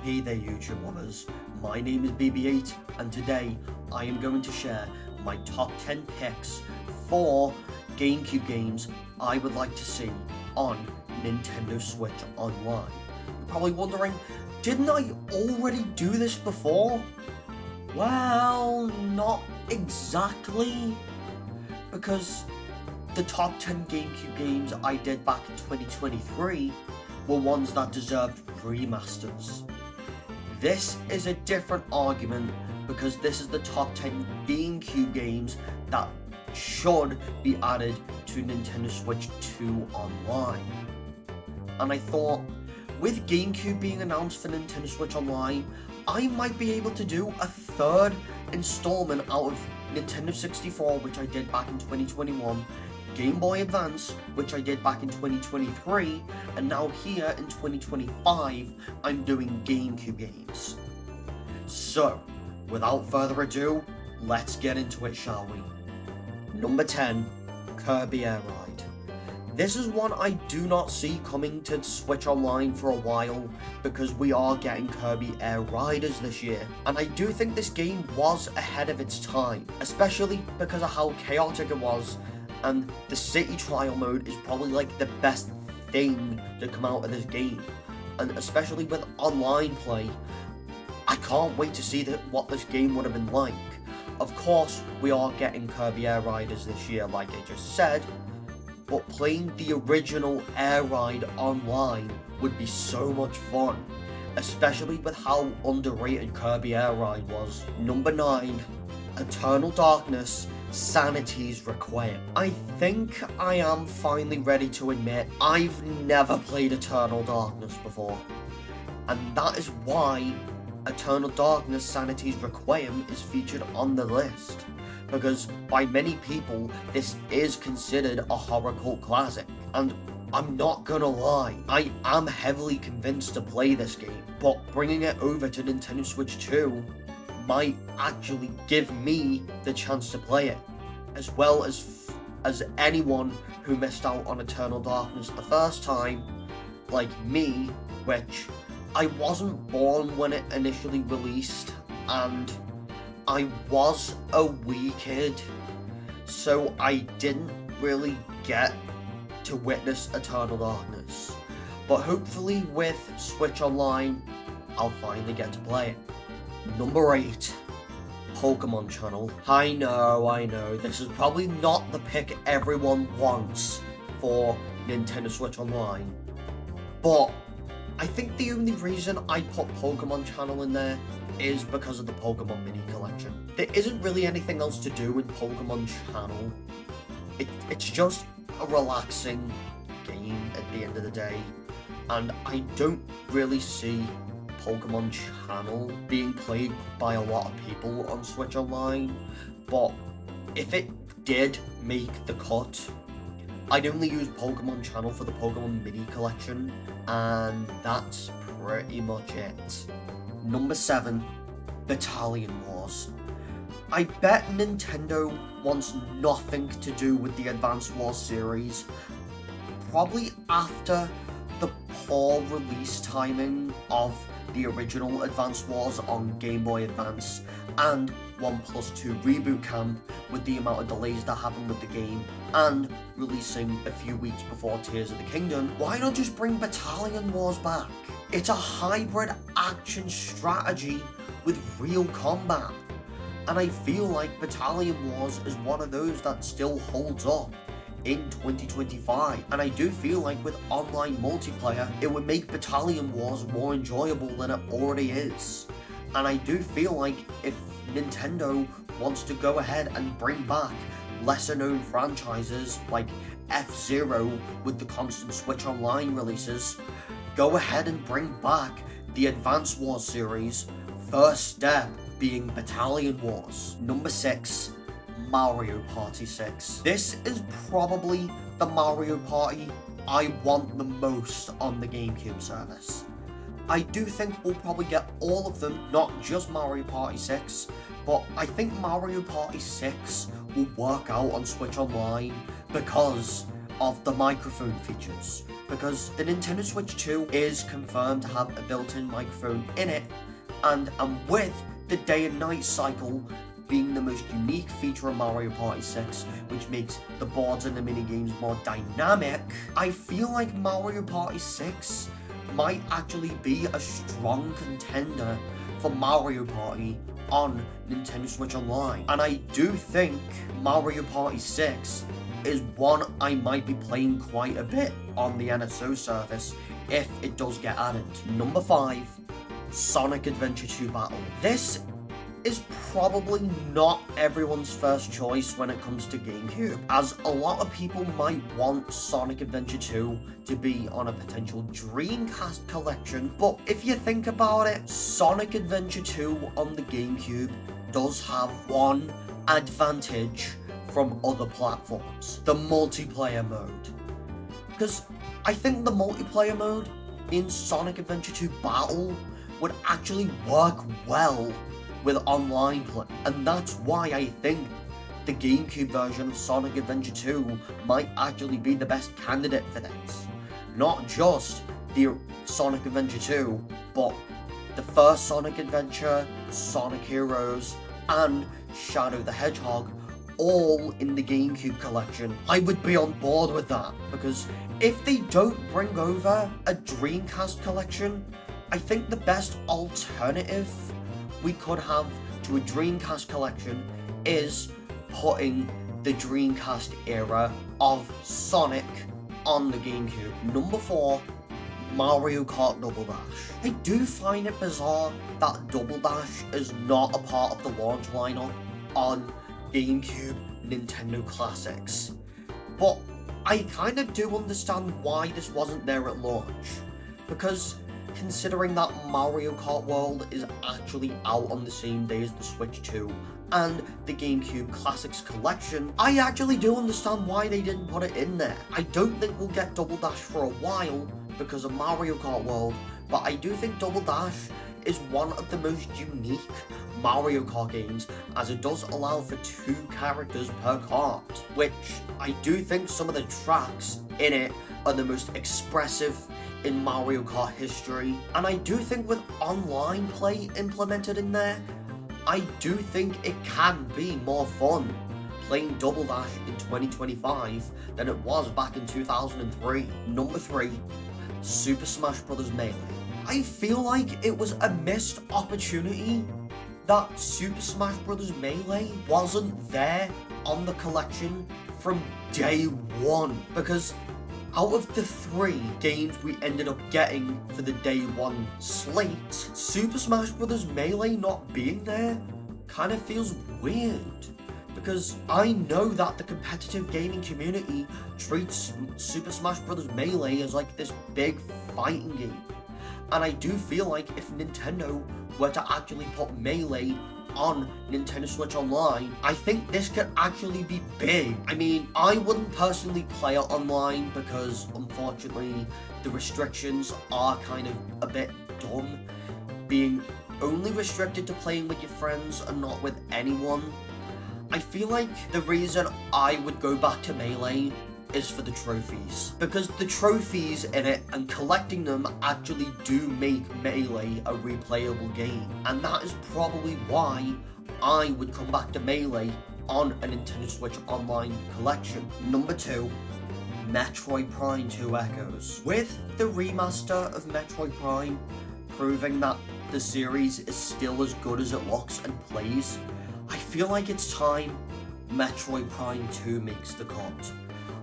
Hey there YouTube lovers, my name is BB8 and today I am going to share my top 10 picks for GameCube games I would like to see on Nintendo Switch Online. You're probably wondering, didn't I already do this before? Well, not exactly, because the top 10 GameCube games I did back in 2023 were ones that deserved remasters. This is a different argument because this is the top 10 GameCube games that should be added to Nintendo Switch 2 Online. And I thought, with GameCube being announced for Nintendo Switch Online, I might be able to do a third installment out of Nintendo 64, which I did back in 2021, Game Boy Advance, which I did back in 2023, and now here in 2025, I'm doing GameCube games. So, without further ado, let's get into it, shall we? Number 10, Kirby Air Ride. This is one I do not see coming to Switch Online for a while, because we are getting Kirby Air Riders this year, and I do think this game was ahead of its time, especially because of how chaotic it was, and the city trial mode is probably like the best thing to come out of this game, and especially with online play, I can't wait to see what this game would have been like. Of course, we are getting Kirby Air Riders this year, like I just said, but playing the original Air Ride online would be so much fun, especially with how underrated Kirby Air Ride was. Number 9, Eternal Darkness, Sanity's Requeim. I think I am finally ready to admit I've never played Eternal Darkness before, and that is why Eternal Darkness Sanity's Requeim is featured on the list, because by many people this is considered a horror cult classic, and I'm not gonna lie, I am heavily convinced to play this game, but bringing it over to Nintendo Switch 2 might actually give me the chance to play it, as well as anyone who missed out on Eternal Darkness the first time, like me, which I wasn't born when it initially released, and I was a wee kid, so I didn't really get to witness Eternal Darkness, but hopefully with Switch Online, I'll finally get to play it. Number 8, Pokemon Channel. I know, this is probably not the pick everyone wants for Nintendo Switch Online, but I think the only reason I put Pokemon Channel in there is because of the Pokemon Mini Collection. There isn't really anything else to do in Pokemon Channel. It's just a relaxing game at the end of the day, and I don't really see Pokemon Channel being played by a lot of people on Switch Online, but if it did make the cut, I'd only use Pokemon Channel for the Pokemon Mini Collection, and that's pretty much it. Number 7, Batallion Wars. I bet Nintendo wants nothing to do with the Advance Wars series, probably after the poor release timing of the original Advance Wars on Game Boy Advance and 1+2 Reboot Camp, with the amount of delays that happened with the game and releasing a few weeks before Tears of the Kingdom. Why not just bring Batallion Wars back? It's a hybrid action strategy with real combat, and I feel like Batallion Wars is one of those that still holds up in 2025, and I do feel like with online multiplayer it would make Batallion Wars more enjoyable than it already is. And I do feel like if Nintendo wants to go ahead and bring back lesser known franchises like F-Zero with the constant Switch Online releases, go ahead and bring back the Advance Wars series, first step being Batallion Wars. Number 6, Mario Party 6. This is probably the Mario Party I want the most on the GameCube service. I do think we'll probably get all of them, not just Mario Party 6, but I think Mario Party 6 will work out on Switch Online because of the microphone features, because the Nintendo Switch 2 is confirmed to have a built-in microphone in it, and with the day and night cycle being the most unique feature of Mario Party 6, which makes the boards and the minigames more dynamic, I feel like Mario Party 6 might actually be a strong contender for Mario Party on Nintendo Switch Online. And I do think Mario Party 6 is one I might be playing quite a bit on the NSO service if it does get added. Number 5, Sonic Adventure 2 Battle. This is probably not everyone's first choice when it comes to GameCube, as a lot of people might want Sonic Adventure 2 to be on a potential Dreamcast collection, but if you think about it, Sonic Adventure 2 on the GameCube does have one advantage from other platforms: the multiplayer mode. Because I think the multiplayer mode in Sonic Adventure 2 Battle would actually work well with online play, and that's why I think the GameCube version of Sonic Adventure 2 might actually be the best candidate for this. Not just the Sonic Adventure 2, but the first Sonic Adventure, Sonic Heroes, and Shadow the Hedgehog, all in the GameCube collection. I would be on board with that, because if they don't bring over a Dreamcast collection, I think the best alternative we could have to a Dreamcast collection is putting the Dreamcast era of Sonic on the GameCube. Number 4, Mario Kart Double Dash. I do find it bizarre that Double Dash is not a part of the launch lineup on GameCube Nintendo Classics, but I kind of do understand why this wasn't there at launch, because considering that Mario Kart World is actually out on the same day as the Switch 2 and the GameCube Classics collection, I actually do understand why they didn't put it in there. I don't think we'll get Double Dash for a while because of Mario Kart World, but I do think Double Dash is one of the most unique Mario Kart games, as it does allow for 2 characters per kart, which I do think some of the tracks in it are the most expressive in Mario Kart history. And I do think with online play implemented in there, I do think it can be more fun playing Double Dash in 2025 than it was back in 2003. Number 3, Super Smash Bros. Melee. I feel like it was a missed opportunity that Super Smash Bros. Melee wasn't there on the collection from day one, because out of the 3 games we ended up getting for the day 1 slate, Super Smash Bros. Melee not being there kind of feels weird, because I know that the competitive gaming community treats Super Smash Bros. Melee as like this big fighting game. And I do feel like if Nintendo were to actually put Melee on Nintendo Switch Online, I think this could actually be big. I mean, I wouldn't personally play it online because unfortunately the restrictions are kind of a bit dumb, being only restricted to playing with your friends and not with anyone. I feel like the reason I would go back to Melee is for the trophies, because the trophies in it and collecting them actually do make Melee a replayable game, and that is probably why I would come back to Melee on a Nintendo Switch Online collection. Number 2, Metroid Prime 2 Echoes. With the remaster of Metroid Prime proving that the series is still as good as it looks and plays, I feel like it's time Metroid Prime 2 makes the cut.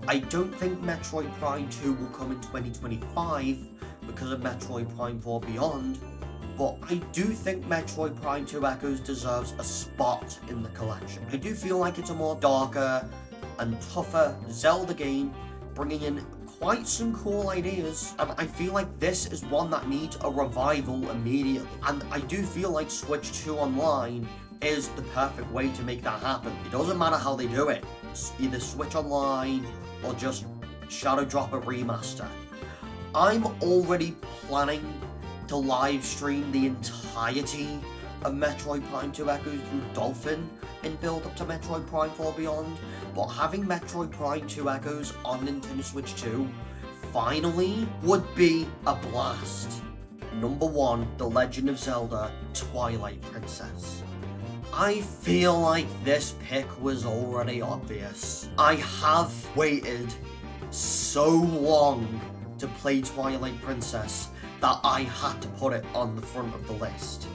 I don't think Metroid Prime 2 will come in 2025 because of Metroid Prime 4 Beyond, but I do think Metroid Prime 2 Echoes deserves a spot in the collection. I do feel like it's a more darker and tougher Zelda game, bringing in quite some cool ideas, and I feel like this is one that needs a revival immediately. And I do feel like Switch 2 Online is the perfect way to make that happen. It doesn't matter how they do it, it's either Switch Online or just shadow drop a remaster. I'm already planning to live stream the entirety a Metroid Prime 2 Echoes through Dolphin in build up to Metroid Prime 4 Beyond, but having Metroid Prime 2 Echoes on Nintendo Switch 2 finally would be a blast. Number 1, The Legend of Zelda Twilight Princess. I feel like this pick was already obvious. I have waited so long to play Twilight Princess that I had to put it on the front of the list.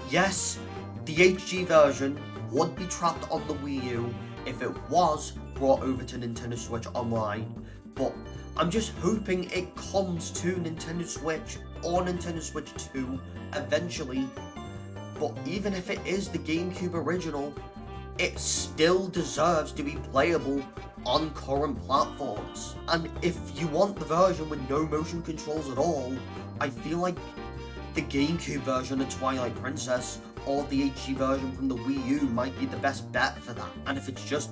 Yes, the HD version would be trapped on the Wii U if it was brought over to Nintendo Switch Online, but I'm just hoping it comes to Nintendo Switch or Nintendo Switch 2 eventually. But even if it is the GameCube original, it still deserves to be playable on current platforms. And if you want the version with no motion controls at all, I feel like the GameCube version of Twilight Princess or the HD version from the Wii U might be the best bet for that. And if it's just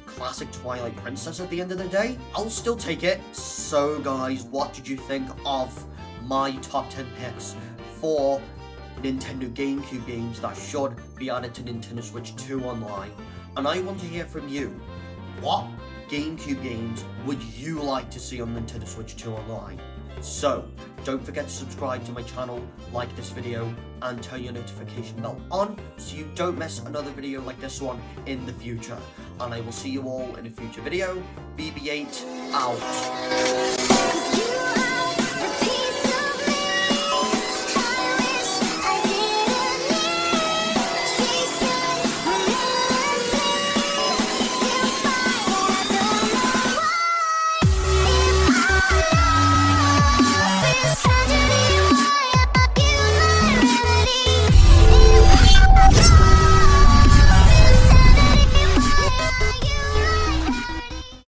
classic Twilight Princess at the end of the day, I'll still take it. So guys, what did you think of my top 10 picks for Nintendo GameCube games that should be added to Nintendo Switch 2 Online? And I want to hear from you. What GameCube games would you like to see on Nintendo Switch 2 Online? So, don't forget to subscribe to my channel, like this video, and turn your notification bell on so you don't miss another video like this one in the future. And I will see you all in a future video. BB8 out.